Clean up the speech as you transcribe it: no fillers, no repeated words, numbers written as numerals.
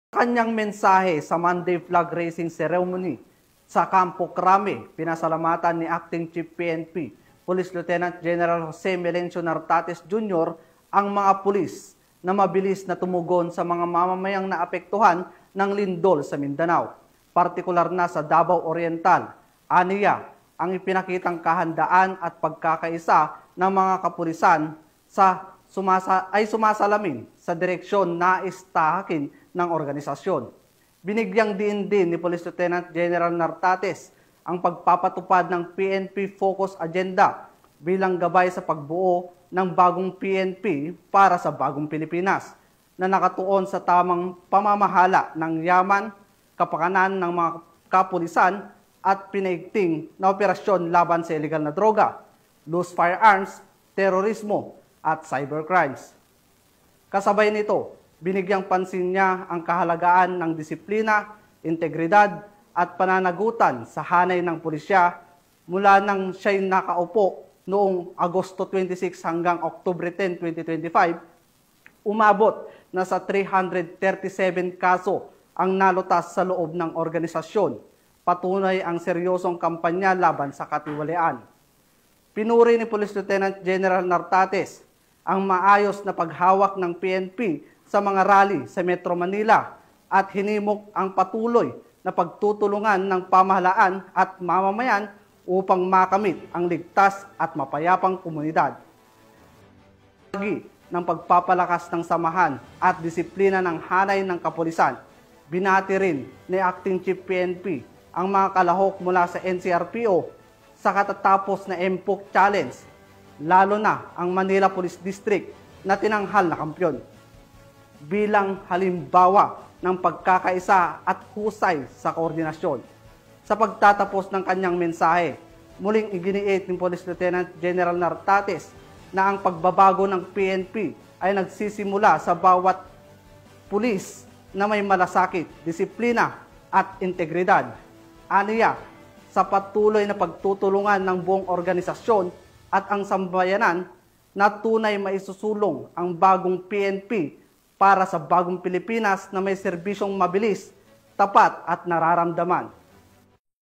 Kanyang mensahe sa Monday flag raising ceremony sa Campo Crame, pinasalamatan ni Acting Chief PNP, Police Lieutenant General Jose Melencio Nartates Jr. ang mga pulis na mabilis na tumugon sa mga mamamayang naapektuhan ng lindol sa Mindanao, partikular na sa Davao Oriental. Aniya ang ipinakitang kahandaan at pagkakaisa ng mga kapulisan ay sumasalamin sa direksyon na istahakin ng organisasyon. Binigyang diin din ni Police Lieutenant General Nartates ang pagpapatupad ng PNP Focus Agenda bilang gabay sa pagbuo ng bagong PNP para sa bagong Pilipinas na nakatuon sa tamang pamamahala ng yaman, kapakanan ng mga kapulisan at pinaigting na operasyon laban sa illegal na droga, loose firearms, terorismo at cybercrimes. Kasabay nito, binigyang pansin niya ang kahalagaan ng disiplina, integridad at pananagutan sa hanay ng pulisya mula nang siya'y nakaupo noong Agosto 26 hanggang Oktubre 10, 2025, umabot na sa 337 kaso ang nalutas sa loob ng organisasyon. Patunay ang seryosong kampanya laban sa katiwalian. Pinuri ni Police Lieutenant General Nartates ang maayos na paghawak ng PNP sa mga rally sa Metro Manila at hinimok ang patuloy na pagtutulungan ng pamahalaan at mamamayan upang makamit ang ligtas at mapayapang komunidad. Ng pagpapalakas ng samahan at disiplina ng hanay ng kapulisan, binati rin ni Acting Chief PNP ang mga kalahok mula sa NCRPO sa katatapos na MPOC Challenge, lalo na ang Manila Police District na tinanghal na kampyon. Bilang halimbawa ng pagkakaisa at husay sa koordinasyon. Sa pagtatapos ng kanyang mensahe, muling iginiit ni Police Lieutenant General Nartates na ang pagbabago ng PNP ay nagsisimula sa bawat pulis na may malasakit, disiplina at integridad. Aniya, sa patuloy na pagtutulungan ng buong organisasyon at ang sambayanan na tunay maisusulong ang bagong PNP para sa bagong Pilipinas na may serbisyong mabilis, tapat at nararamdaman.